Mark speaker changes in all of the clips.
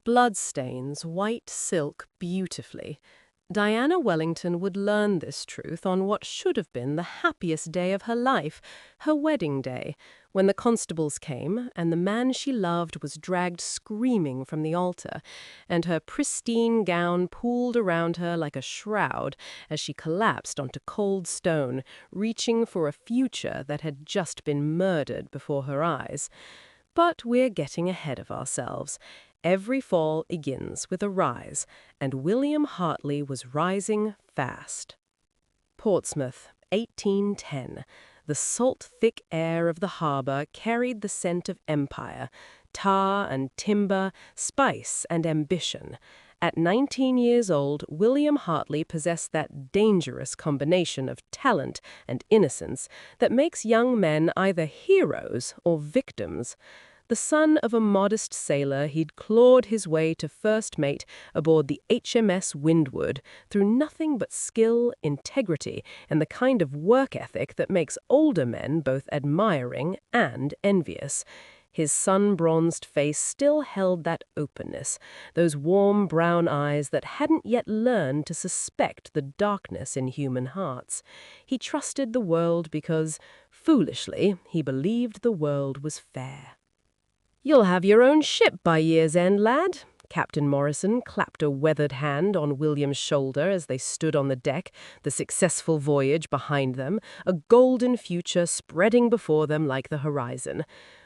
Speaker 1: Bloodstains white silk beautifully. Diana Wellington would learn this truth on what should have been the happiest day of her life, her wedding day, when the constables came and the man she loved was dragged screaming from the altar, and her pristine gown pooled around her like a shroud as she collapsed onto cold stone, reaching for a future that had just been murdered before her eyes. But we're getting ahead of ourselves. Every fall begins with a rise, and William Hartley was rising fast. Portsmouth, 1810. The salt, thick air of the harbor carried the scent of empire, tar and timber, spice and ambition. At 19 years old, William Hartley possessed that dangerous combination of talent and innocence that makes young men either heroes or victims. The son of a modest sailor, he'd clawed his way to first mate aboard the HMS Windward through nothing but skill, integrity, and the kind of work ethic that makes older men both admiring and envious. His sun-bronzed face still held that openness, those warm brown eyes that hadn't yet learned to suspect the darkness in human hearts. He trusted the world because, foolishly, he believed the world was fair. "You'll have your own ship by year's end, lad." Captain Morrison clapped a weathered hand on William's shoulder as they stood on the deck, the successful voyage behind them, a golden future spreading before them like the horizon.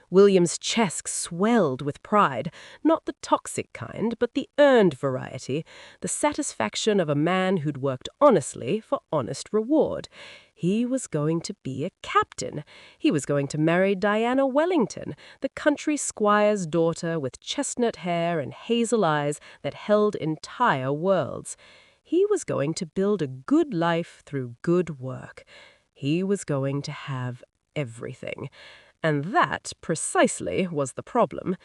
Speaker 1: William's chest swelled with pride, not the toxic kind, but the earned variety, the satisfaction of a man who'd worked honestly for honest reward. He was going to be a captain. He was going to marry Diana Wellington, the country squire's daughter with chestnut hair and hazel eyes that held entire worlds. He was going to build a good life through good work. He was going to have everything. And that, precisely, was the problem.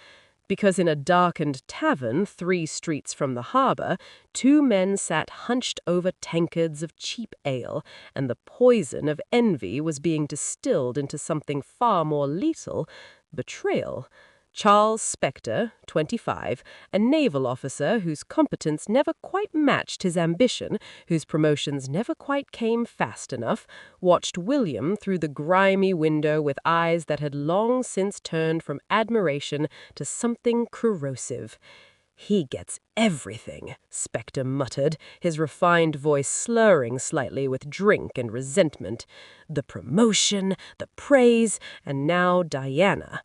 Speaker 1: Because in a darkened tavern 3 streets from the harbor, 2 men sat hunched over tankards of cheap ale, and the poison of envy was being distilled into something far more lethal: betrayal. Charles Spector, 25, a naval officer whose competence never quite matched his ambition, whose promotions never quite came fast enough, watched William through the grimy window with eyes that had long since turned from admiration to something corrosive. "He gets everything," Spector muttered, his refined voice slurring slightly with drink and resentment. "The promotion, the praise, and now Diana."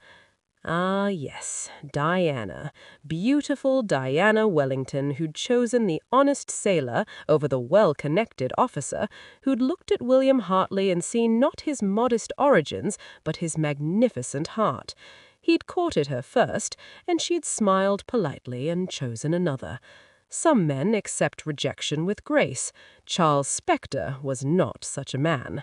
Speaker 1: Ah, yes, Diana. Beautiful Diana Wellington, who'd chosen the honest sailor over the well-connected officer, who'd looked at William Hartley and seen not his modest origins, but his magnificent heart. He'd courted her first, and she'd smiled politely and chosen another. Some men accept rejection with grace. Charles Spector was not such a man.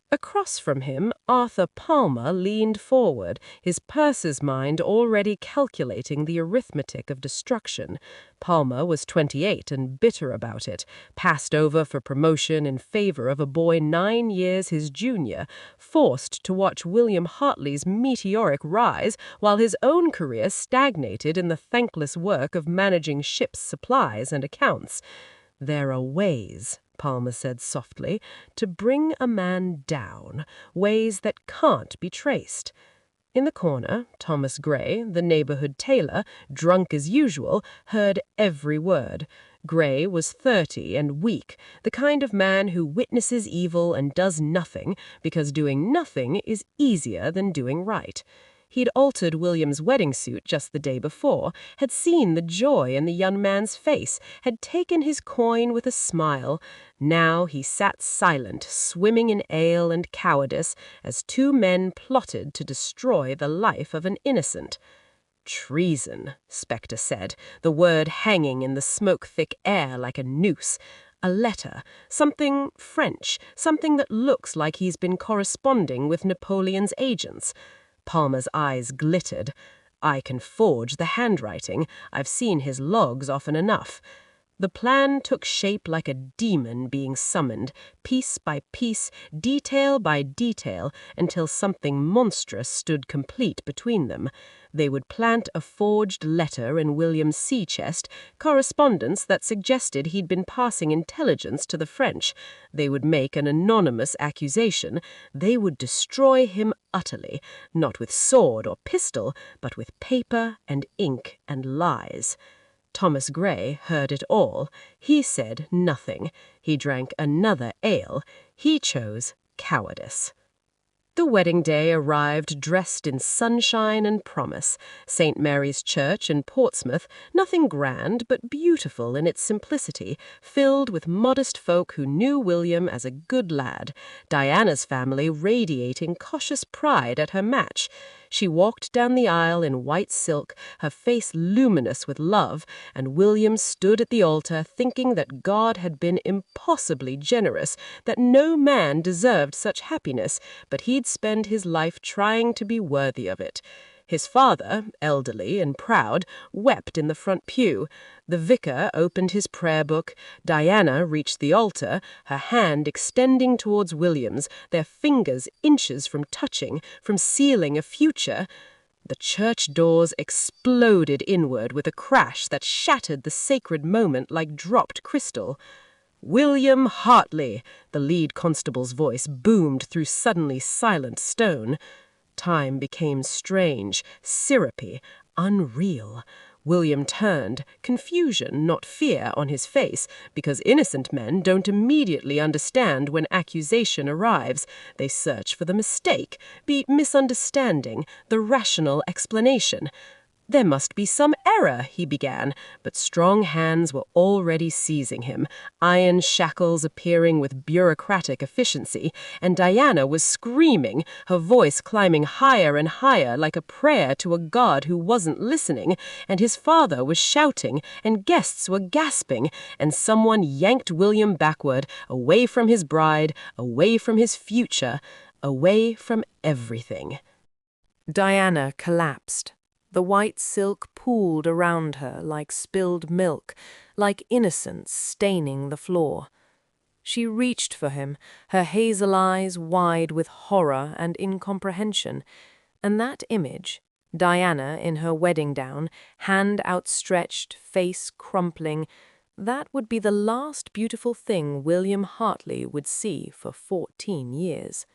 Speaker 1: Across from him, Arthur Palmer leaned forward, his purser's mind already calculating the arithmetic of destruction. Palmer was 28 and bitter about it, passed over for promotion in favor of a boy 9 years his junior, forced to watch William Hartley's meteoric rise while his own career stagnated in the thankless work of managing ship's supplies and accounts. "There are ways," Palmer said softly, "to bring a man down, ways that can't be traced." In the corner, Thomas Gray, the neighborhood tailor, drunk as usual, heard every word. Gray was 30 and weak, the kind of man who witnesses evil and does nothing because doing nothing is easier than doing right. He'd altered William's wedding suit just the day before, had seen the joy in the young man's face, had taken his coin with a smile. Now he sat silent, swimming in ale and cowardice, as 2 men plotted to destroy the life of an innocent. "Treason," Spector said, the word hanging in the smoke-thick air like a noose. "A letter, something French, something that looks like he's been corresponding with Napoleon's agents." Palmer's eyes glittered. "I can forge the handwriting. I've seen his logs often enough." The plan took shape like a demon being summoned, piece by piece, detail by detail, until something monstrous stood complete between them. They would plant a forged letter in William's sea chest, correspondence that suggested he'd been passing intelligence to the French. They would make an anonymous accusation. They would destroy him utterly, not with sword or pistol, but with paper and ink and lies. Thomas Gray heard it all. He said nothing. He drank another ale. He chose cowardice. The wedding day arrived dressed in sunshine and promise. St. Mary's Church in Portsmouth, nothing grand but beautiful in its simplicity, filled with modest folk who knew William as a good lad. Diana's family radiating cautious pride at her match. She walked down the aisle in white silk, her face luminous with love, and William stood at the altar thinking that God had been impossibly generous, that no man deserved such happiness, but he'd spend his life trying to be worthy of it. His father, elderly and proud, wept in the front pew. The vicar opened his prayer book. Diana reached the altar, her hand extending towards William's, their fingers inches from touching, from sealing a future. The church doors exploded inward with a crash that shattered the sacred moment like dropped crystal. "William Hartley!" the lead constable's voice boomed through suddenly silent stone. Time became strange, syrupy, unreal. William turned, confusion, not fear, on his face, because innocent men don't immediately understand when accusation arrives. They search for the mistake, the misunderstanding, the rational explanation. "There must be some error," he began, but strong hands were already seizing him, iron shackles appearing with bureaucratic efficiency, and Diana was screaming, her voice climbing higher and higher like a prayer to a God who wasn't listening, and his father was shouting, and guests were gasping, and someone yanked William backward, away from his bride, away from his future, away from everything. Diana collapsed. The white silk pooled around her like spilled milk, like innocence staining the floor. She reached for him, her hazel eyes wide with horror and incomprehension, and that image, Diana in her wedding gown, hand outstretched, face crumpling, that would be the last beautiful thing William Hartley would see for 14 years.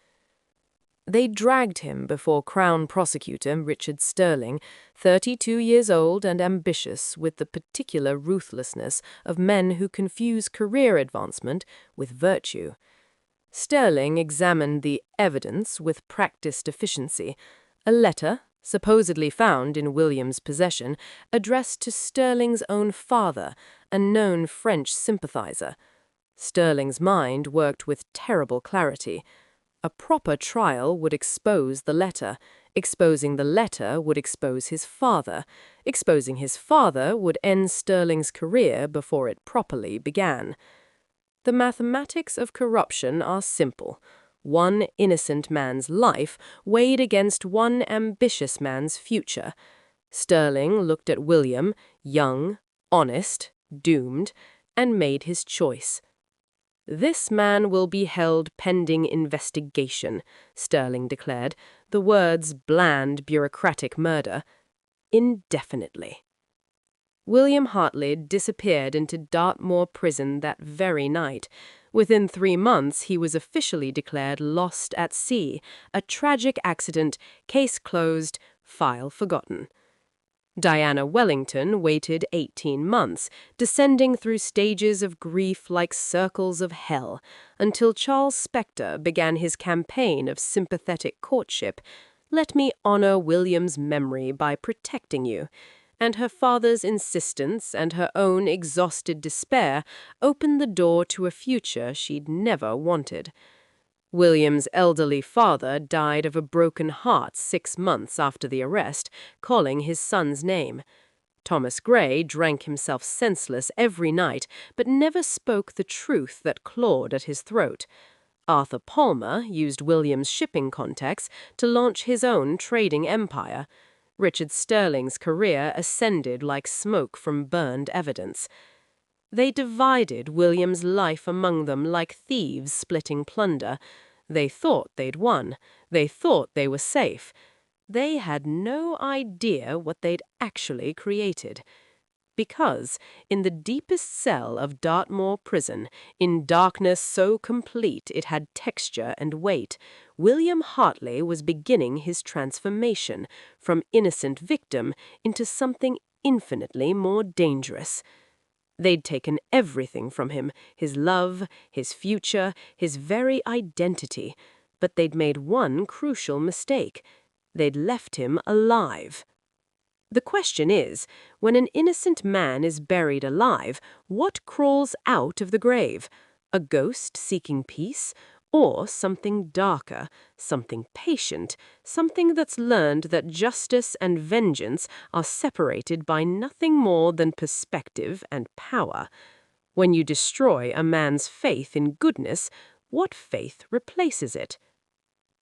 Speaker 1: They dragged him before Crown Prosecutor Richard Sterling, 32 years old and ambitious with the particular ruthlessness of men who confuse career advancement with virtue. Sterling examined the evidence with practiced efficiency. A letter, supposedly found in William's possession, addressed to Sterling's own father, a known French sympathizer. Sterling's mind worked with terrible clarity. A proper trial would expose the letter. Exposing the letter would expose his father. Exposing his father would end Sterling's career before it properly began. The mathematics of corruption are simple. One innocent man's life weighed against one ambitious man's future. Sterling looked at William, young, honest, doomed, and made his choice. "This man will be held pending investigation," Sterling declared, the words bland bureaucratic murder, "indefinitely." William Hartley disappeared into Dartmoor Prison that very night. Within 3 months, he was officially declared lost at sea, a tragic accident, case closed, file forgotten. Diana Wellington waited 18 months, descending through stages of grief like circles of hell, until Charles Spector began his campaign of sympathetic courtship. "Let me honor William's memory by protecting you." And her father's insistence and her own exhausted despair opened the door to a future she'd never wanted. William's elderly father died of a broken heart 6 months after the arrest, calling his son's name. Thomas Gray drank himself senseless every night, but never spoke the truth that clawed at his throat. Arthur Palmer used William's shipping contacts to launch his own trading empire. Richard Sterling's career ascended like smoke from burned evidence. They divided William's life among them like thieves splitting plunder. They thought they'd won. They thought they were safe. they had no idea what they'd actually created. Because, in the deepest cell of Dartmoor Prison, in darkness so complete it had texture and weight, William Hartley was beginning his transformation from innocent victim into something infinitely more dangerous. They'd taken everything from him, his love, his future, his very identity, but they'd made one crucial mistake. They'd left him alive. The question is, when an innocent man is buried alive, what crawls out of the grave? A ghost seeking peace? Or something darker, something patient, something that's learned that justice and vengeance are separated by nothing more than perspective and power? When you destroy a man's faith in goodness, what faith replaces it?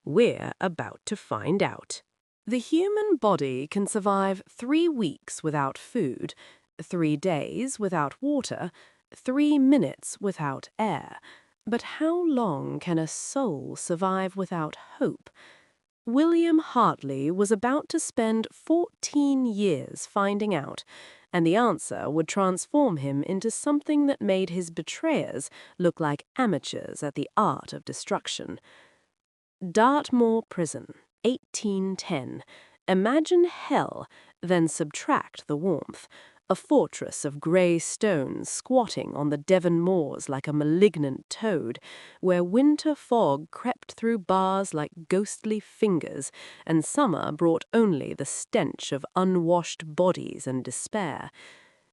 Speaker 1: We're about to find out. The human body can survive 3 weeks without food, 3 days without water, 3 minutes without air. But how long can a soul survive without hope? William Hartley was about to spend 14 years finding out, and the answer would transform him into something that made his betrayers look like amateurs at the art of destruction. Dartmoor Prison, 1810. Imagine hell, then subtract the warmth. A fortress of grey stone squatting on the Devon moors like a malignant toad, where winter fog crept through bars like ghostly fingers, and summer brought only the stench of unwashed bodies and despair.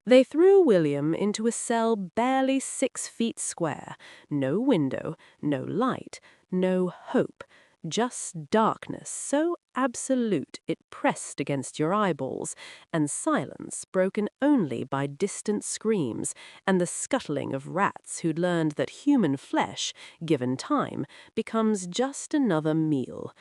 Speaker 1: They threw William into a cell barely 6 feet square. No window, no light, no hope. Just darkness so absolute it pressed against your eyeballs, and silence broken only by distant screams and the scuttling of rats who'd learned that human flesh, given time, becomes just another meal.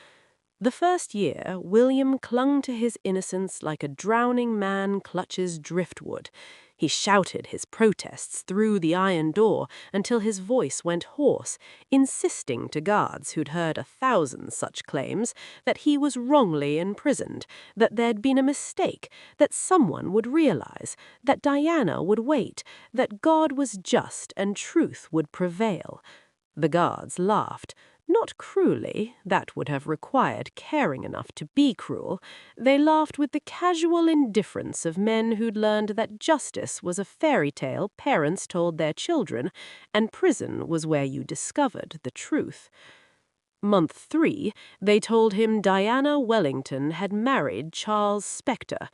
Speaker 1: The first year, William clung to his innocence like a drowning man clutches driftwood. He shouted his protests through the iron door until his voice went hoarse, insisting to guards who'd heard 1,000 such claims that he was wrongly imprisoned, that there'd been a mistake, that someone would realize, that Diana would wait, that God was just and truth would prevail. The guards laughed. Not cruelly, that would have required caring enough to be cruel. They laughed with the casual indifference of men who'd learned that justice was a fairy tale parents told their children, and prison was where you discovered the truth. Month 3, they told him Diana Wellington had married Charles Spector.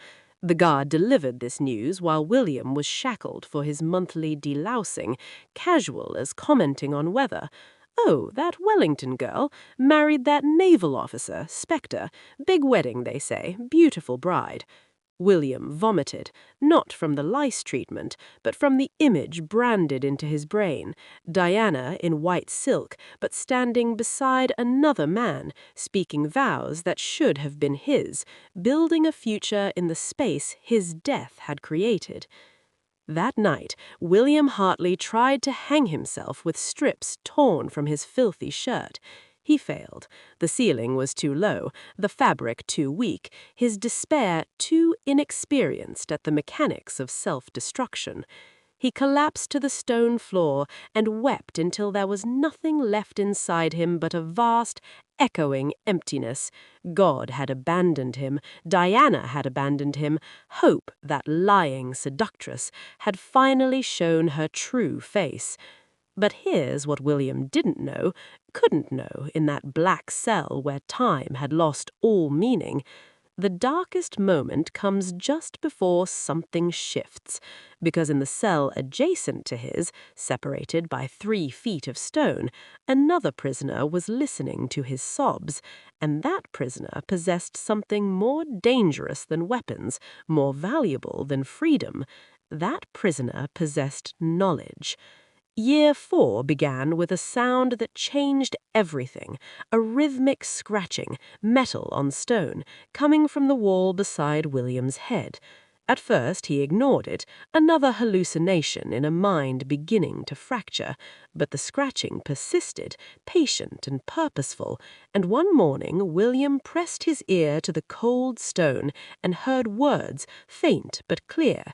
Speaker 1: The guard delivered this news while William was shackled for his monthly delousing, casual as commenting on weather. Oh, that Wellington girl married that naval officer, Spector. Big wedding, they say. Beautiful bride. William vomited, not from the lice treatment, but from the image branded into his brain. Diana in white silk, but standing beside another man, speaking vows that should have been his, building a future in the space his death had created. That night, William Hartley tried to hang himself with strips torn from his filthy shirt. He failed. The ceiling was too low, the fabric too weak, his despair too inexperienced at the mechanics of self-destruction. He collapsed to the stone floor and wept until there was nothing left inside him but a vast, echoing emptiness. God had abandoned him. Diana had abandoned him. Hope, that lying seductress, had finally shown her true face. But here's what William didn't know, couldn't know, in that black cell where time had lost all meaning. The darkest moment comes just before something shifts, because in the cell adjacent to his, separated by 3 feet of stone, another prisoner was listening to his sobs, and that prisoner possessed something more dangerous than weapons, more valuable than freedom. That prisoner possessed knowledge. Year 4 began with a sound that changed everything, a rhythmic scratching, metal on stone, coming from the wall beside William's head. At first he ignored it, another hallucination in a mind beginning to fracture, but the scratching persisted, patient and purposeful, and one morning William pressed his ear to the cold stone and heard words, faint but clear.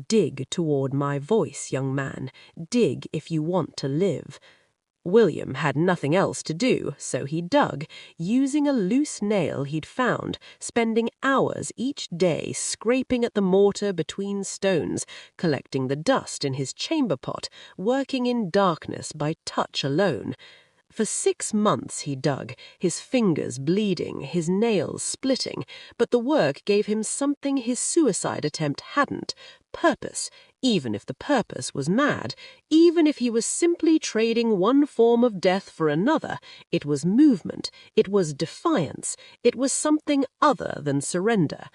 Speaker 1: "Dig toward my voice, young man. Dig if you want to live." William had nothing else to do, so he dug, using a loose nail he'd found, spending hours each day scraping at the mortar between stones, collecting the dust in his chamber pot, working in darkness by touch alone. For 6 months he dug, his fingers bleeding, his nails splitting, but the work gave him something his suicide attempt hadn't: purpose, even if the purpose was mad, even if he was simply trading one form of death for another. It was movement, it was defiance, it was something other than surrender.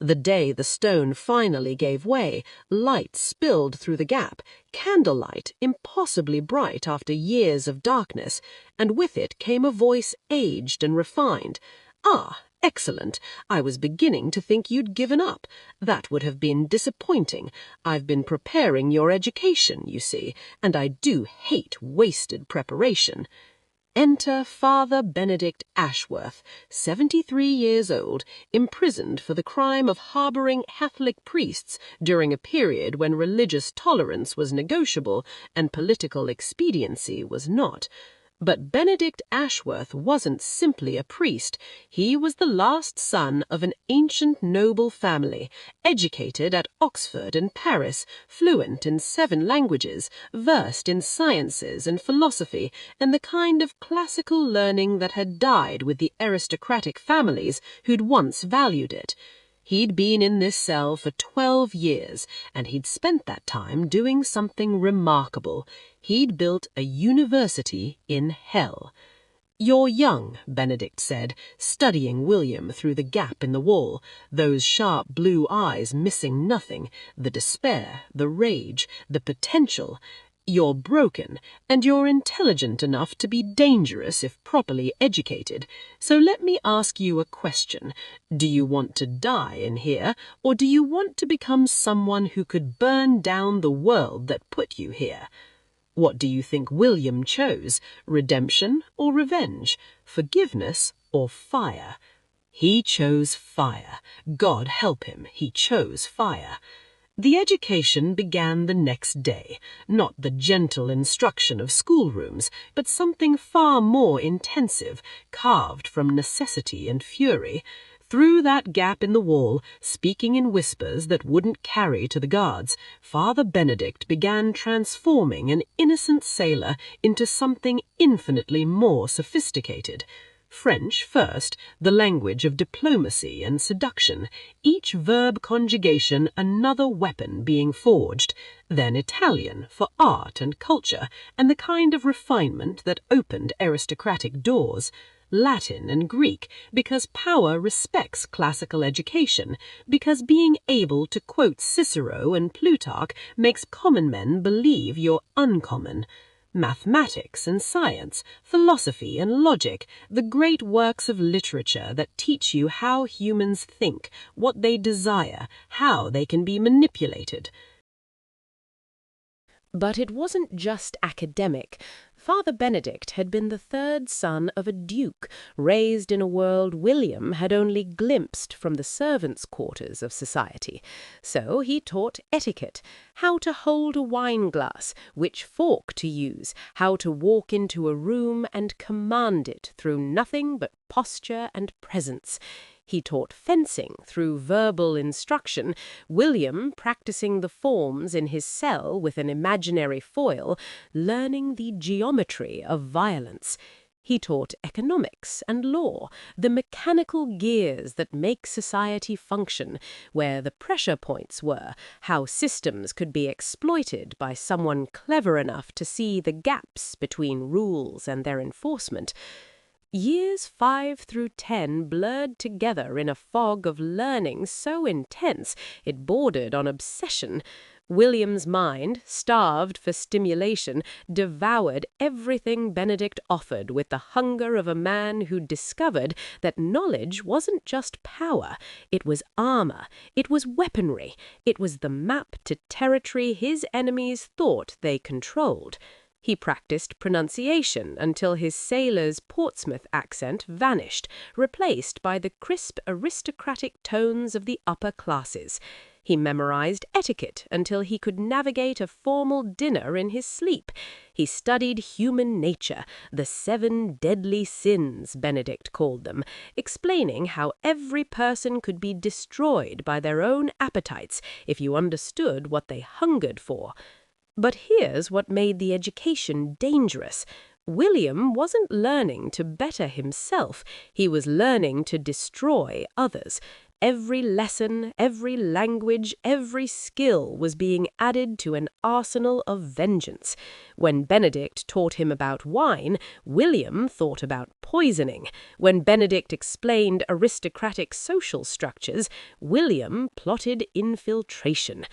Speaker 1: The day the stone finally gave way, light spilled through the gap, candlelight impossibly bright after years of darkness, and with it came a voice aged and refined. "Ah, excellent. I was beginning to think you'd given up. That would have been disappointing. I've been preparing your education, you see, and I do hate wasted preparation." Enter Father Benedict Ashworth, 73 years old, imprisoned for the crime of harboring Catholic priests during a period when religious tolerance was negotiable and political expediency was not. But Benedict Ashworth wasn't simply a priest. He was the last son of an ancient noble family, educated at Oxford and Paris, fluent in 7 languages, versed in sciences and philosophy, and the kind of classical learning that had died with the aristocratic families who'd once valued it. He'd been in this cell for 12 years, and he'd spent that time doing something remarkable. He'd built a university in hell. "You're young," Benedict said, studying William through the gap in the wall, those sharp blue eyes missing nothing, the despair, the rage, the potential. "You're broken, and you're intelligent enough to be dangerous if properly educated. So let me ask you a question. Do you want to die in here, or do you want to become someone who could burn down the world that put you here?" What do you think William chose? Redemption or revenge? Forgiveness or fire? He chose fire. God help him, he chose fire. The education began the next day, not the gentle instruction of schoolrooms, but something far more intensive, carved from necessity and fury. Through that gap in the wall, speaking in whispers that wouldn't carry to the guards, Father Benedict began transforming an innocent sailor into something infinitely more sophisticated. French first, the language of diplomacy and seduction, each verb conjugation another weapon being forged, then Italian for art and culture and the kind of refinement that opened aristocratic doors, Latin and Greek because power respects classical education, because being able to quote Cicero and Plutarch makes common men believe you're uncommon. Mathematics and science, philosophy and logic, the great works of literature that teach you how humans think, what they desire, how they can be manipulated. But it wasn't just academic. Father Benedict had been the 3rd son of a duke, raised in a world William had only glimpsed from the servants' quarters of society. So he taught etiquette, how to hold a wine glass, which fork to use, how to walk into a room and command it through nothing but posture and presence. He taught fencing through verbal instruction, William practicing the forms in his cell with an imaginary foil, learning the geometry of violence. He taught economics and law, the mechanical gears that make society function, where the pressure points were, how systems could be exploited by someone clever enough to see the gaps between rules and their enforcement. Years 5 through 10 blurred together in a fog of learning so intense it bordered on obsession. William's mind, starved for stimulation, devoured everything Benedict offered with the hunger of a man who'd discovered that knowledge wasn't just power, it was armor, it was weaponry, it was the map to territory his enemies thought they controlled. He practiced pronunciation until his sailor's Portsmouth accent vanished, replaced by the crisp aristocratic tones of the upper classes. He memorized etiquette until he could navigate a formal dinner in his sleep. He studied human nature, the 7 deadly sins, Benedict called them, explaining how every person could be destroyed by their own appetites if you understood what they hungered for. But here's what made the education dangerous. William wasn't learning to better himself, he was learning to destroy others. Every lesson, every language, every skill was being added to an arsenal of vengeance. When Benedict taught him about wine, William thought about poisoning. When Benedict explained aristocratic social structures, William plotted infiltration.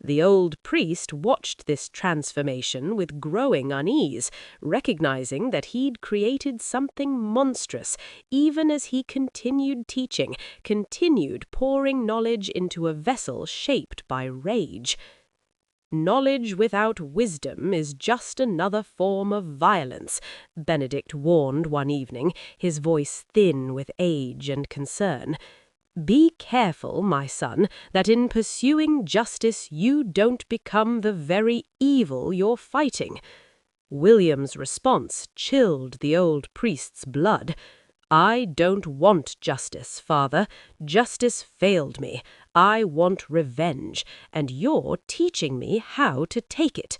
Speaker 1: The old priest watched this transformation with growing unease, recognizing that he'd created something monstrous, even as he continued teaching, continued pouring knowledge into a vessel shaped by rage. "Knowledge without wisdom is just another form of violence," Benedict warned one evening, his voice thin with age and concern. "Be careful, my son, that in pursuing justice you don't become the very evil you're fighting." William's response chilled the old priest's blood. "I don't want justice, father. Justice failed me. I want revenge, and you're teaching me how to take it."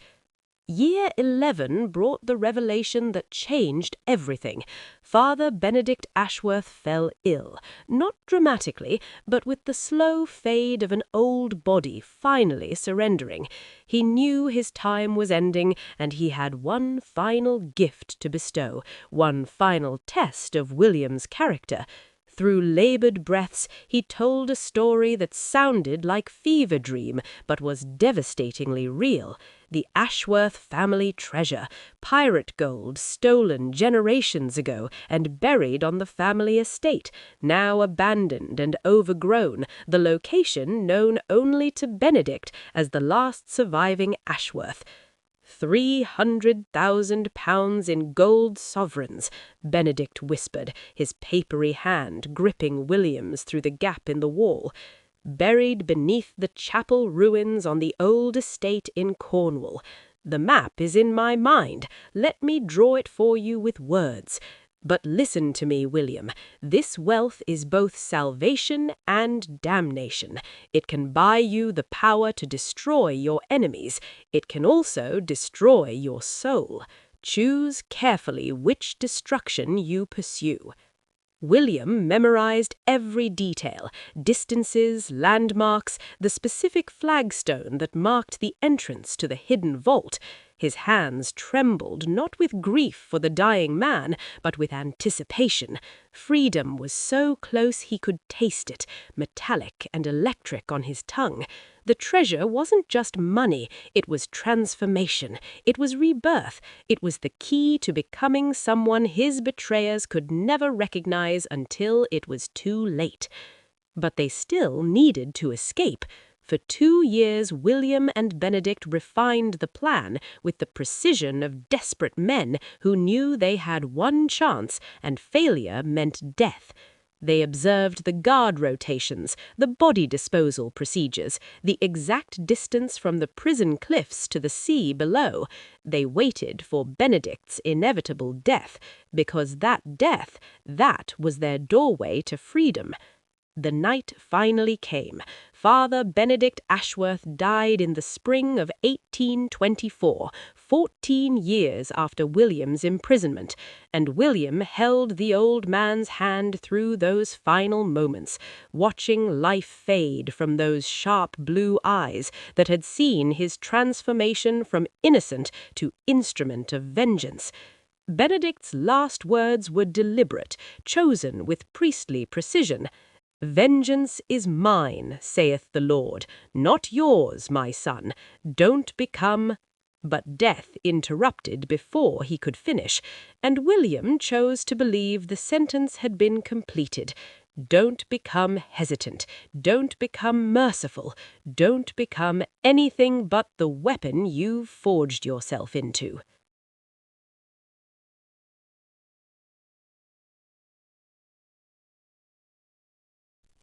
Speaker 1: Year 11 brought the revelation that changed everything. Father Benedict Ashworth fell ill, not dramatically, but with the slow fade of an old body finally surrendering. He knew his time was ending, and he had one final gift to bestow, one final test of William's character. Through labored breaths, he told a story that sounded like fever dream, but was devastatingly real. The Ashworth family treasure, pirate gold stolen generations ago and buried on the family estate, now abandoned and overgrown, the location known only to Benedict as the last surviving Ashworth. £300,000 in gold sovereigns, Benedict whispered, his papery hand gripping William's through the gap in the wall. Buried beneath the chapel ruins on the old estate in Cornwall. The map is in my mind. Let me draw it for you with words. But listen to me, William. This wealth is both salvation and damnation. It can buy you the power to destroy your enemies. It can also destroy your soul. Choose carefully which destruction you pursue. William memorized every detail, distances, landmarks, the specific flagstone that marked the entrance to the hidden vault. His hands trembled, not with grief for the dying man, but with anticipation. Freedom was so close he could taste it, metallic and electric on his tongue. The treasure wasn't just money, it was transformation, it was rebirth, it was the key to becoming someone his betrayers could never recognize until it was too late. But they still needed to escape. For 2 years, William and Benedict refined the plan with the precision of desperate men who knew they had one chance and failure meant death. They observed the guard rotations, the body disposal procedures, the exact distance from the prison cliffs to the sea below. They waited for Benedict's inevitable death, because that death, that was their doorway to freedom. The night finally came. Father Benedict Ashworth died in the spring of 1824, 14 years after William's imprisonment, and William held the old man's hand through those final moments, watching life fade from those sharp blue eyes that had seen his transformation from innocent to instrument of vengeance. Benedict's last words were deliberate, chosen with priestly precision. "Vengeance is mine, saith the Lord, not yours, my son. Don't become—" But death interrupted before he could finish, and William chose to believe the sentence had been completed. Don't become hesitant. Don't become merciful. Don't become anything but the weapon you've forged yourself into.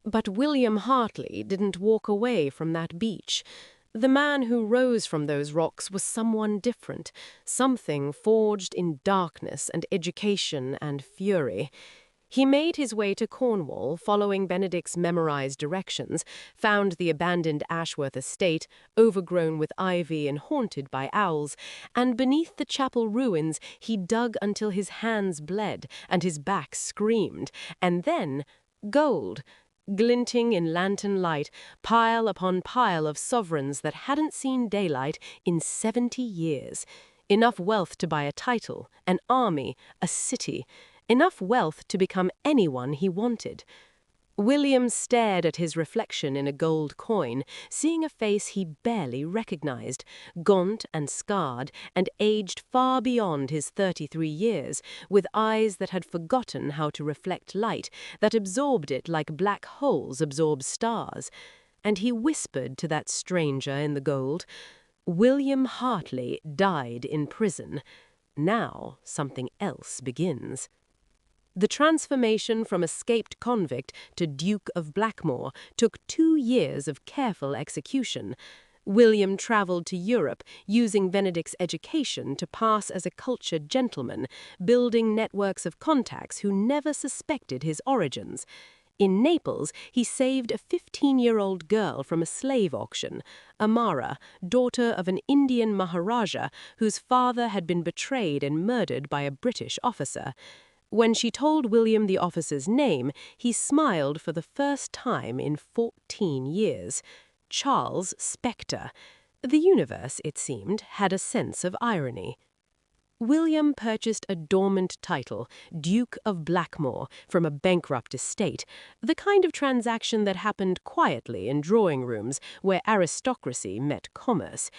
Speaker 1: But William Hartley didn't walk away from that beach. The man who rose from those rocks was someone different, something forged in darkness and education and fury. He made his way to Cornwall, following Benedict's memorized directions, found the abandoned Ashworth estate, overgrown with ivy and haunted by owls, and beneath the chapel ruins he dug until his hands bled and his back screamed, and then gold, glinting in lantern light, pile upon pile of sovereigns that hadn't seen daylight in 70 years. Enough wealth to buy a title, an army, a city, enough wealth to become anyone he wanted. William stared at his reflection in a gold coin, seeing a face he barely recognized, gaunt and scarred, and aged far beyond his 33 years, with eyes that had forgotten how to reflect light, that absorbed it like black holes absorb stars. And he whispered to that stranger in the gold, "William Hartley died in prison. Now something else begins." The transformation from escaped convict to Duke of Blackmore took 2 years of careful execution. William traveled to Europe, using Benedict's education to pass as a cultured gentleman, building networks of contacts who never suspected his origins. In Naples, he saved a 15-year-old girl from a slave auction, Amara, daughter of an Indian Maharaja whose father had been betrayed and murdered by a British officer. When she told William the officer's name, he smiled for the first time in 14 years. Charles Spectre. The universe, it seemed, had a sense of irony. William purchased a dormant title, Duke of Blackmore, from a bankrupt estate, the kind of transaction that happened quietly in drawing rooms where aristocracy met commerce.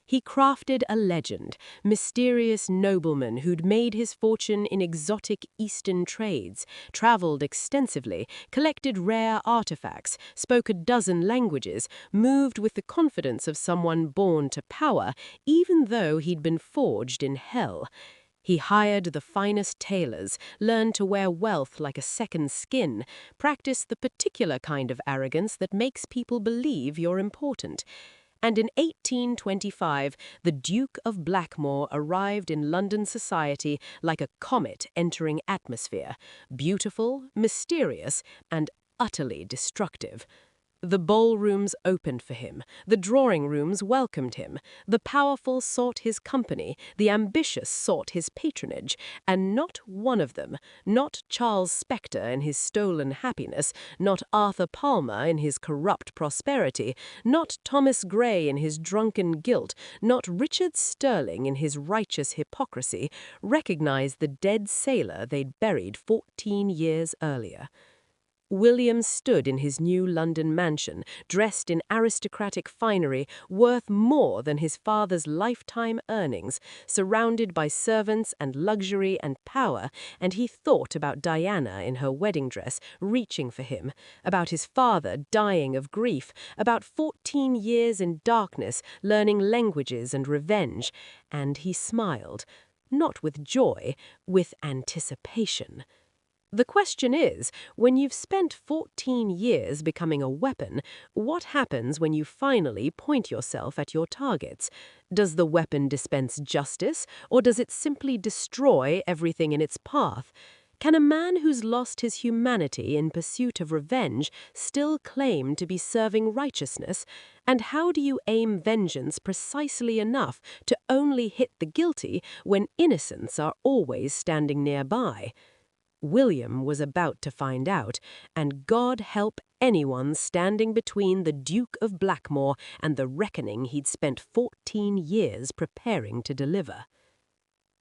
Speaker 1: He crafted a legend, mysterious nobleman who'd made his fortune in exotic Eastern trades, traveled extensively, collected rare artifacts, spoke a dozen languages, moved with the confidence of someone born to power, even though he'd been forged in hell. He hired the finest tailors, learned to wear wealth like a second skin, practiced the particular kind of arrogance that makes people believe you're important. And in 1825, the Duke of Blackmore arrived in London society like a comet entering atmosphere, beautiful, mysterious, and utterly destructive. The ballrooms opened for him, the drawing rooms welcomed him, the powerful sought his company, the ambitious sought his patronage, and not one of them, not Charles Spectre in his stolen happiness, not Arthur Palmer in his corrupt prosperity, not Thomas Gray in his drunken guilt, not Richard Sterling in his righteous hypocrisy, recognized the dead sailor they'd buried 14 years earlier. William stood in his new London mansion, dressed in aristocratic finery, worth more than his father's lifetime earnings, surrounded by servants and luxury and power, and he thought about Diana in her wedding dress, reaching for him, about his father dying of grief, about 14 years in darkness, learning languages and revenge, and he smiled, not with joy, with anticipation. The question is, when you've spent 14 years becoming a weapon, what happens when you finally point yourself at your targets? Does the weapon dispense justice, or does it simply destroy everything in its path? Can a man who's lost his humanity in pursuit of revenge still claim to be serving righteousness? And how do you aim vengeance precisely enough to only hit the guilty when innocents are always standing nearby? William was about to find out, and God help anyone standing between the Duke of Blackmore and the reckoning he'd spent 14 years preparing to deliver.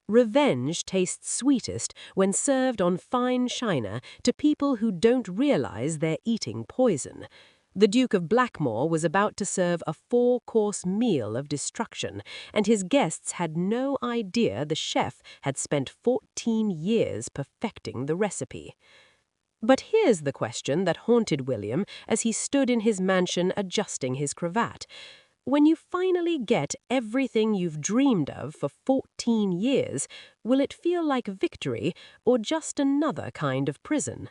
Speaker 1: Revenge tastes sweetest when served on fine china to people who don't realize they're eating poison. The Duke of Blackmore was about to serve a 4-course meal of destruction, and his guests had no idea the chef had spent 14 years perfecting the recipe. But here's the question that haunted William as he stood in his mansion adjusting his cravat. When you finally get everything you've dreamed of for 14 years, will it feel like victory or just another kind of prison?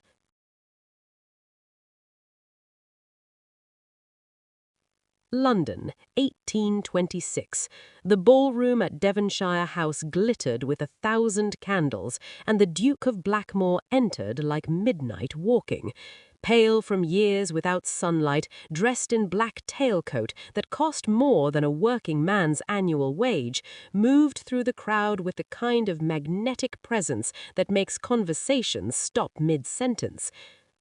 Speaker 1: London, 1826. The ballroom at Devonshire House glittered with 1,000 candles, and the Duke of Blackmore entered like midnight walking. Pale from years without sunlight, dressed in black tailcoat that cost more than a working man's annual wage, moved through the crowd with the kind of magnetic presence that makes conversations stop mid-sentence.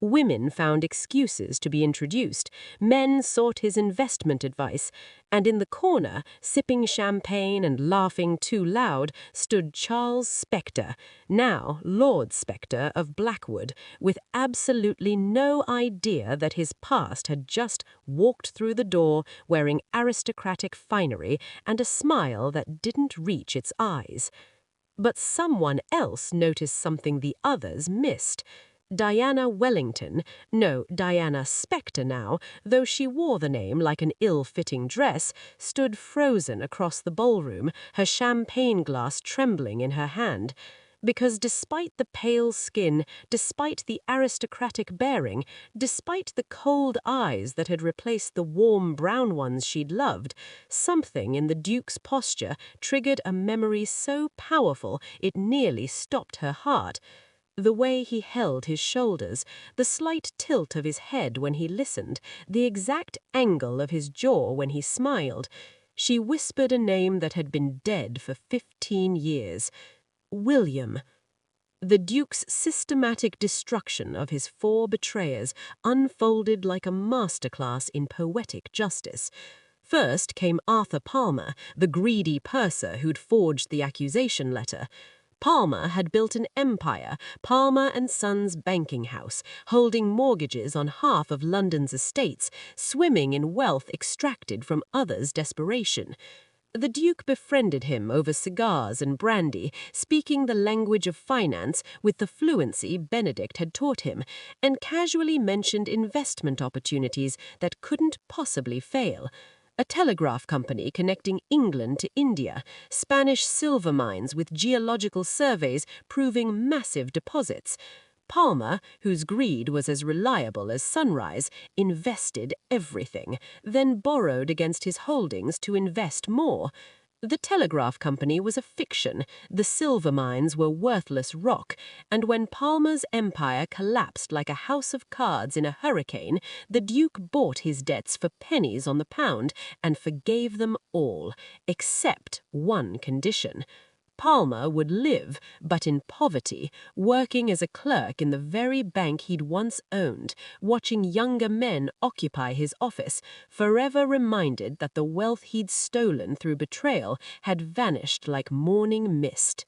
Speaker 1: Women found excuses to be introduced, men sought his investment advice, and in the corner, sipping champagne and laughing too loud, stood Charles Spectre, now Lord Spectre of Blackwood, with absolutely no idea that his past had just walked through the door wearing aristocratic finery and a smile that didn't reach its eyes. But someone else noticed something the others missed. Diana Wellington, no, Diana Spectre now, though she wore the name like an ill-fitting dress, stood frozen across the ballroom, her champagne glass trembling in her hand. Because despite the pale skin, despite the aristocratic bearing, despite the cold eyes that had replaced the warm brown ones she'd loved, something in the Duke's posture triggered a memory so powerful it nearly stopped her heart. The way he held his shoulders, the slight tilt of his head when he listened, the exact angle of his jaw when he smiled. She whispered a name that had been dead for 15 years. William. The Duke's systematic destruction of his 4 betrayers unfolded like a masterclass in poetic justice. First came Arthur Palmer, the greedy purser who'd forged the accusation letter. Palmer had built an empire, Palmer and Sons banking house, holding mortgages on half of London's estates, swimming in wealth extracted from others' desperation. The Duke befriended him over cigars and brandy, speaking the language of finance with the fluency Benedict had taught him, and casually mentioned investment opportunities that couldn't possibly fail. A telegraph company connecting England to India, Spanish silver mines with geological surveys proving massive deposits. Palmer, whose greed was as reliable as sunrise, invested everything, then borrowed against his holdings to invest more. The telegraph company was a fiction, the silver mines were worthless rock, and when Palmer's empire collapsed like a house of cards in a hurricane, the Duke bought his debts for pennies on the pound and forgave them all, except one condition. Palmer would live, but in poverty, working as a clerk in the very bank he'd once owned, watching younger men occupy his office, forever reminded that the wealth he'd stolen through betrayal had vanished like morning mist.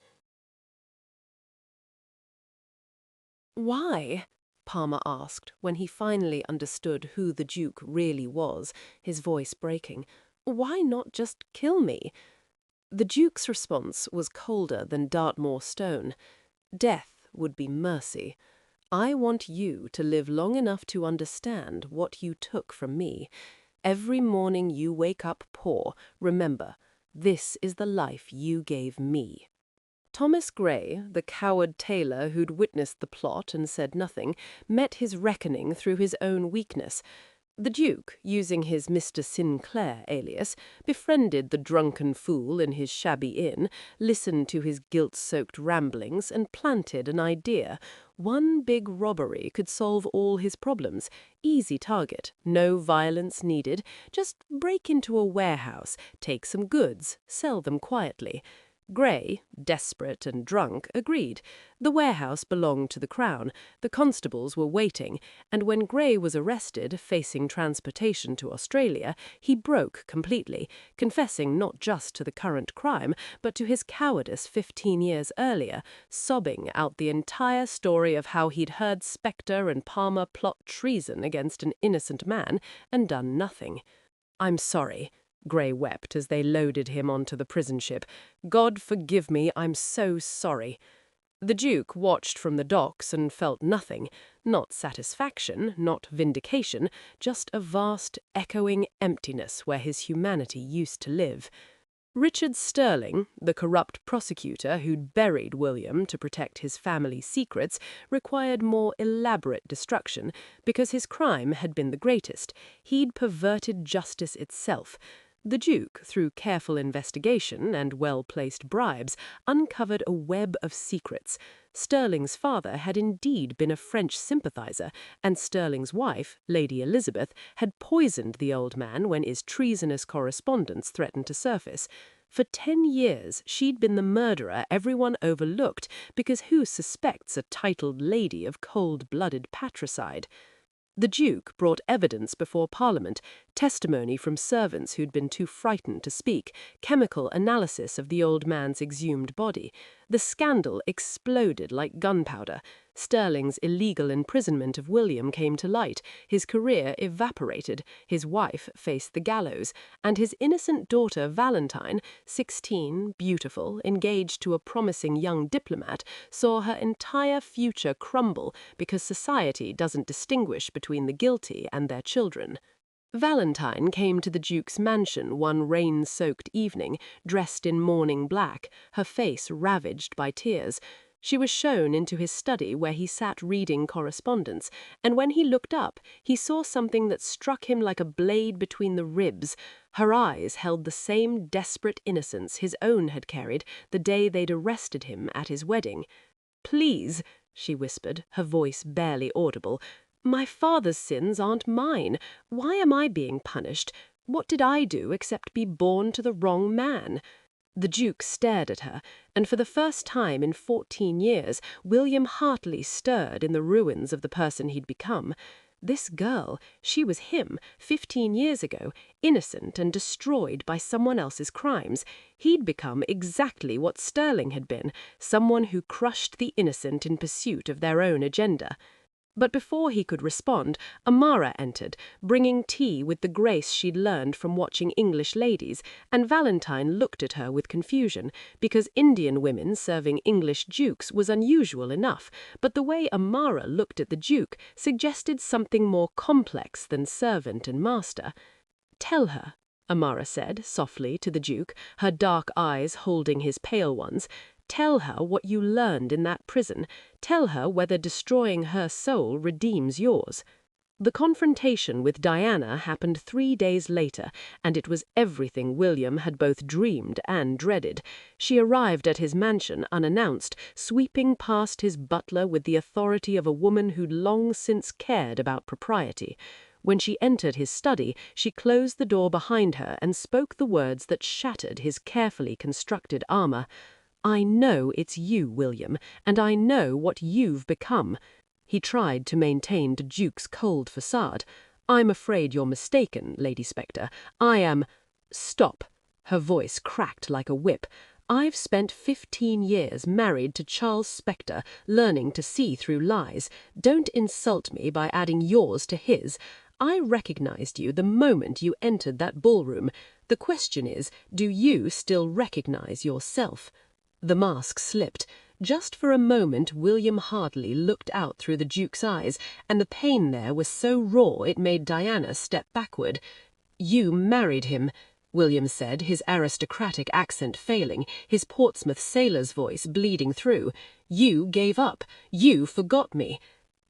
Speaker 2: "Why?" Palmer asked when he finally understood who the Duke really was, his voice breaking. "Why not just kill me?" The Duke's response was colder than Dartmoor stone. Death would be mercy. I want you to live long enough to understand what you took from me. Every morning you wake up poor, remember, this is the life you gave me. Thomas Gray, the coward tailor who'd witnessed the plot and said nothing, met his reckoning through his own weakness. The Duke, using his Mr. Sinclair alias, befriended the drunken fool in his shabby inn, listened to his guilt-soaked ramblings, and planted an idea. One big robbery could solve all his problems. Easy target, no violence needed. Just break into a warehouse, take some goods, sell them quietly. Grey, desperate and drunk, agreed. The warehouse belonged to the Crown, the constables were waiting, and when Grey was arrested, facing transportation to Australia, he broke completely, confessing not just to the current crime, but to his cowardice 15 years earlier, sobbing out the entire story of how he'd heard Spectre and Palmer plot treason against an innocent man and done nothing. "I'm sorry," Grey wept as they loaded him onto the prison ship. "God forgive me, I'm so sorry." The Duke watched from the docks and felt nothing, not satisfaction, not vindication, just a vast, echoing emptiness where his humanity used to live. Richard Sterling, the corrupt prosecutor who'd buried William to protect his family's secrets, required more elaborate destruction because his crime had been the greatest. He'd perverted justice itself. The Duke, through careful investigation and well-placed bribes, uncovered a web of secrets. Sterling's father had indeed been a French sympathizer, and Sterling's wife, Lady Elizabeth, had poisoned the old man when his treasonous correspondence threatened to surface. For 10 years, she'd been the murderer everyone overlooked, because who suspects a titled lady of cold-blooded patricide? The Duke brought evidence before Parliament, testimony from servants who'd been too frightened to speak, chemical analysis of the old man's exhumed body. The scandal exploded like gunpowder. Sterling's illegal imprisonment of William came to light, his career evaporated, his wife faced the gallows, and his innocent daughter Valentine, 16, beautiful, engaged to a promising young diplomat, saw her entire future crumble because society doesn't distinguish between the guilty and their children. Valentine came to the Duke's mansion one rain-soaked evening, dressed in mourning black, her face ravaged by tears. She was shown into his study where he sat reading correspondence, and when he looked up, he saw something that struck him like a blade between the ribs. Her eyes held the same desperate innocence his own had carried the day they'd arrested him at his wedding. "Please," she whispered, her voice barely audible, "my father's sins aren't mine. Why am I being punished? What did I do except be born to the wrong man?" The Duke stared at her, and for the first time in 14 years, William Hartley stirred in the ruins of the person he'd become. This girl, she was him, 15 years ago, innocent and destroyed by someone else's crimes. He'd become exactly what Sterling had been, someone who crushed the innocent in pursuit of their own agenda. But before he could respond, Amara entered, bringing tea with the grace she'd learned from watching English ladies, and Valentine looked at her with confusion, because Indian women serving English dukes was unusual enough, but the way Amara looked at the Duke suggested something more complex than servant and master. "Tell her," Amara said softly to the Duke, her dark eyes holding his pale ones, "tell her what you learned in that prison. Tell her whether destroying her soul redeems yours." The confrontation with Diana happened 3 days later, and it was everything William had both dreamed and dreaded. She arrived at his mansion unannounced, sweeping past his butler with the authority of a woman who'd long since cared about propriety. When she entered his study, she closed the door behind her and spoke the words that shattered his carefully constructed armor. "I know it's you, William, and I know what you've become." He tried to maintain the Duke's cold facade. "I'm afraid you're mistaken, Lady Spectre. I am—" "Stop." Her voice cracked like a whip. "I've spent 15 years married to Charles Spectre, learning to see through lies. Don't insult me by adding yours to his. I recognized you the moment you entered that ballroom. The question is, do you still recognize yourself?" The mask slipped. Just for a moment William Hartley looked out through the Duke's eyes, and the pain there was so raw it made Diana step backward. "You married him," William said, his aristocratic accent failing, his Portsmouth sailor's voice bleeding through. "You gave up. You forgot me."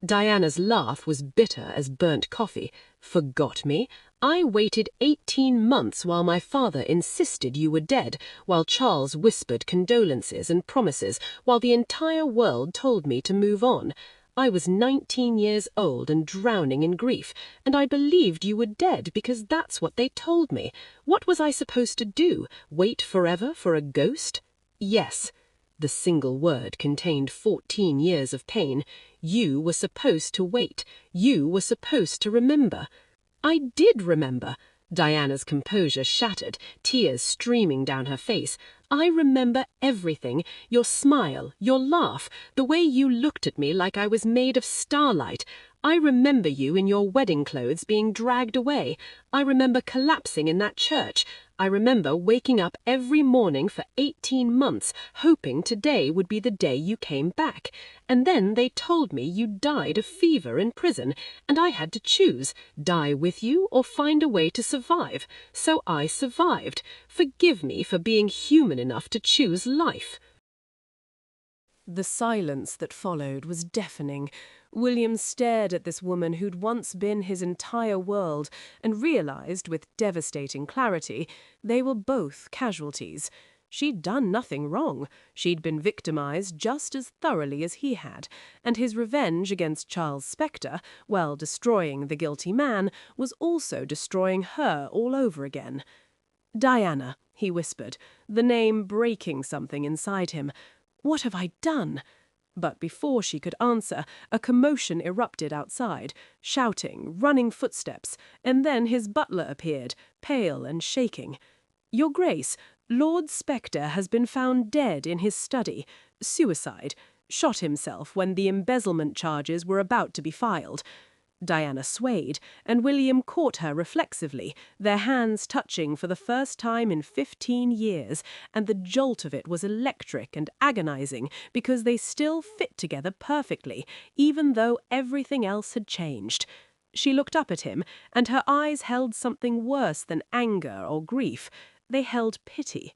Speaker 2: Diana's laugh was bitter as burnt coffee. "Forgot me? I waited 18 months while my father insisted you were dead, while Charles whispered condolences and promises, while the entire world told me to move on. I was 19 years old and drowning in grief, and I believed you were dead because that's what they told me. What was I supposed to do? Wait forever for a ghost?" Yes, the single word contained 14 years of pain. You were supposed to wait. You were supposed to remember. I did remember. Diana's composure shattered, tears streaming down her face. I remember everything. Your smile, your laugh, the way you looked at me like I was made of starlight. I remember you in your wedding clothes being dragged away. I remember collapsing in that church. I remember waking up every morning for 18 months, hoping today would be the day you came back. And then they told me you died of fever in prison, and I had to choose, die with you or find a way to survive. So I survived. Forgive me for being human enough to choose life.
Speaker 1: The silence that followed was deafening. William stared at this woman who'd once been his entire world and realized with devastating clarity they were both casualties. She'd done nothing wrong. She'd been victimized just as thoroughly as he had, and his revenge against Charles Spectre, while destroying the guilty man, was also destroying her all over again. "Diana," he whispered, the name breaking something inside him. "What have I done?" But before she could answer, a commotion erupted outside, shouting, running footsteps, and then his butler appeared, pale and shaking. "Your Grace, Lord Spectre has been found dead in his study. Suicide. Shot himself when the embezzlement charges were about to be filed." Diana swayed, and William caught her reflexively, their hands touching for the first time in 15 years, and the jolt of it was electric and agonizing because they still fit together perfectly, even though everything else had changed. She looked up at him, and her eyes held something worse than anger or grief. They held pity.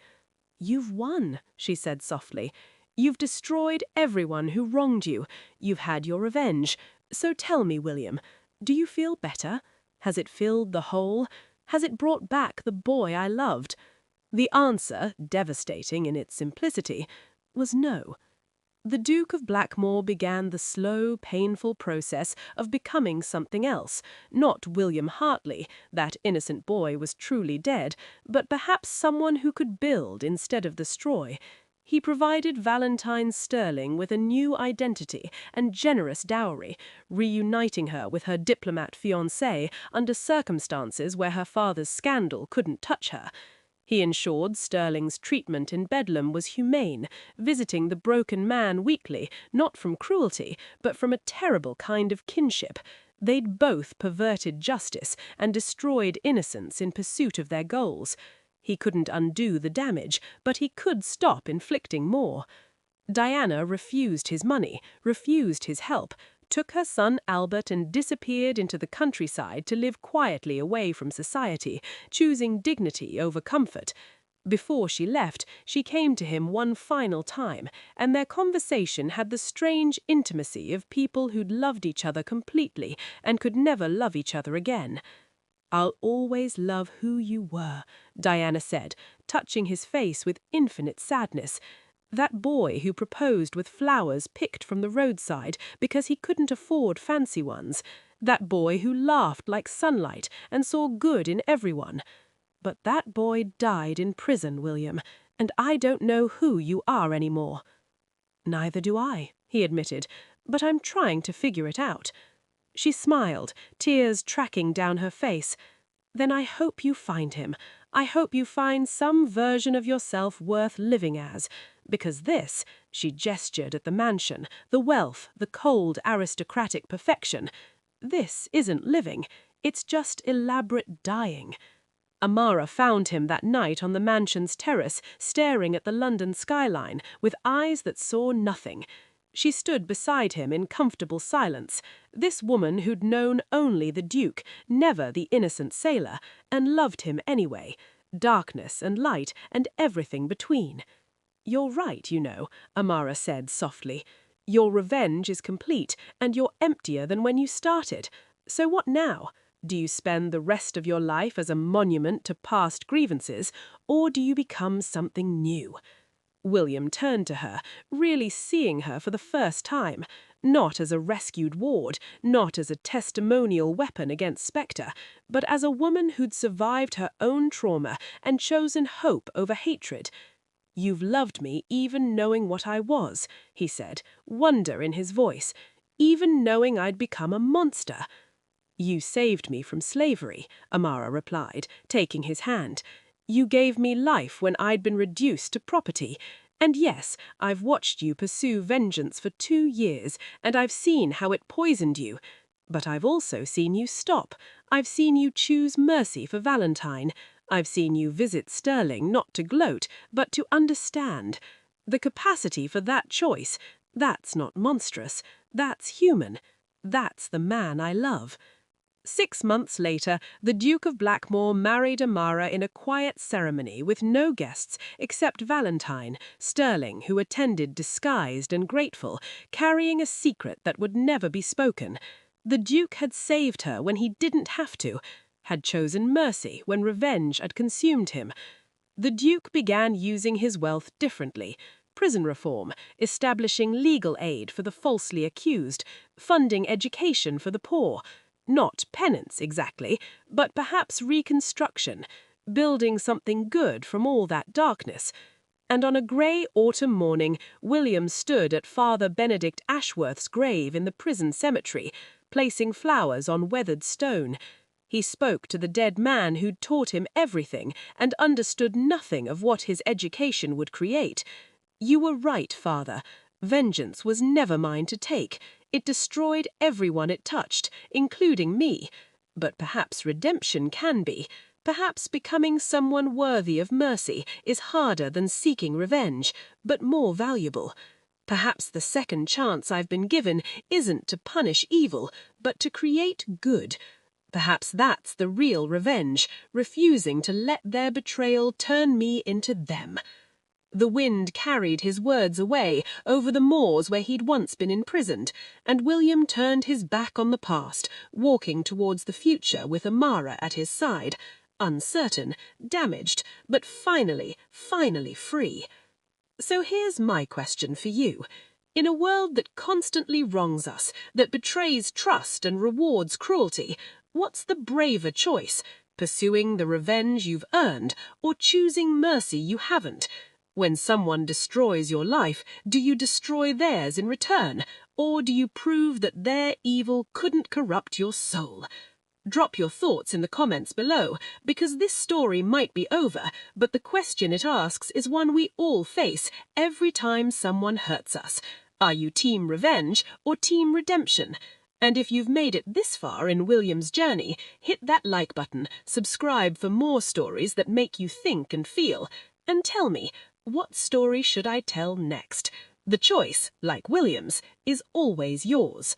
Speaker 1: "You've won," she said softly. "You've destroyed everyone who wronged you. You've had your revenge. So tell me, William, do you feel better? Has it filled the hole? Has it brought back the boy I loved?" The answer, devastating in its simplicity, was no. The Duke of Blackmore began the slow, painful process of becoming something else. Not William Hartley, that innocent boy was truly dead, but perhaps someone who could build instead of destroy. He provided Valentine Sterling with a new identity and generous dowry, reuniting her with her diplomat fiancé under circumstances where her father's scandal couldn't touch her. He ensured Sterling's treatment in Bedlam was humane, visiting the broken man weekly, not from cruelty, but from a terrible kind of kinship. They'd both perverted justice and destroyed innocence in pursuit of their goals. He couldn't undo the damage, but he could stop inflicting more. Diana refused his money, refused his help, took her son Albert and disappeared into the countryside to live quietly away from society, choosing dignity over comfort. Before she left, she came to him one final time, and their conversation had the strange intimacy of people who'd loved each other completely and could never love each other again. "I'll always love who you were," Diana said, touching his face with infinite sadness. "That boy who proposed with flowers picked from the roadside because he couldn't afford fancy ones. That boy who laughed like sunlight and saw good in everyone. But that boy died in prison, William, and I don't know who you are anymore." "Neither do I," he admitted, "but I'm trying to figure it out." She smiled, tears tracking down her face. "Then I hope you find him. I hope you find some version of yourself worth living as. Because this," she gestured at the mansion, the wealth, the cold aristocratic perfection, "this isn't living. It's just elaborate dying." Amara found him that night on the mansion's terrace, staring at the London skyline, with eyes that saw nothing. She stood beside him in comfortable silence, this woman who'd known only the Duke, never the innocent sailor, and loved him anyway, darkness and light and everything between. "You're right, you know," Amara said softly. "Your revenge is complete, and you're emptier than when you started. So what now? Do you spend the rest of your life as a monument to past grievances, or do you become something new?" William turned to her, really seeing her for the first time, not as a rescued ward, not as a testimonial weapon against Spectre, but as a woman who'd survived her own trauma and chosen hope over hatred.
Speaker 2: "You've loved me even knowing what I was," he said, wonder in his voice, "even knowing I'd become a monster." "You saved me from slavery," Amara replied, taking his hand. "You gave me life when I'd been reduced to property. And yes, I've watched you pursue vengeance for 2 years, and I've seen how it poisoned you. But I've also seen you stop. I've seen you choose mercy for Valentine. I've seen you visit Sterling not to gloat, but to understand. The capacity for that choice, that's not monstrous. That's human. That's the man I love." 6 months later, the Duke of Blackmore married Amara in a quiet ceremony with no guests except Valentine, Sterling, who attended disguised and grateful, carrying a secret that would never be spoken. The Duke had saved her when he didn't have to, had chosen mercy when revenge had consumed him. The Duke began using his wealth differently. Prison reform, establishing legal aid for the falsely accused, funding education for the poor. Not penance, exactly, but perhaps reconstruction, building something good from all that darkness. And on a grey autumn morning, William stood at Father Benedict Ashworth's grave in the prison cemetery, placing flowers on weathered stone. He spoke to the dead man who'd taught him everything and understood nothing of what his education would create. "You were right, Father. Vengeance was never mine to take. It destroyed everyone it touched, including me. But perhaps redemption can be. Perhaps becoming someone worthy of mercy is harder than seeking revenge, but more valuable. Perhaps the second chance I've been given isn't to punish evil, but to create good. Perhaps that's the real revenge, refusing to let their betrayal turn me into them." The wind carried his words away over the moors where he'd once been imprisoned, and William turned his back on the past, walking towards the future with Amara at his side, uncertain, damaged, but finally free. So here's my question for you. In a world that constantly wrongs us, that betrays trust and rewards cruelty, what's the braver choice? Pursuing the revenge you've earned, or choosing mercy you haven't? When someone destroys your life, do you destroy theirs in return, or do you prove that their evil couldn't corrupt your soul? Drop your thoughts in the comments below, because this story might be over, but the question it asks is one we all face every time someone hurts us. Are you team revenge or team redemption? And if you've made it this far in William's journey, hit that like button, subscribe for more stories that make you think and feel, and tell me, what story should I tell next? The choice, like William's, is always yours.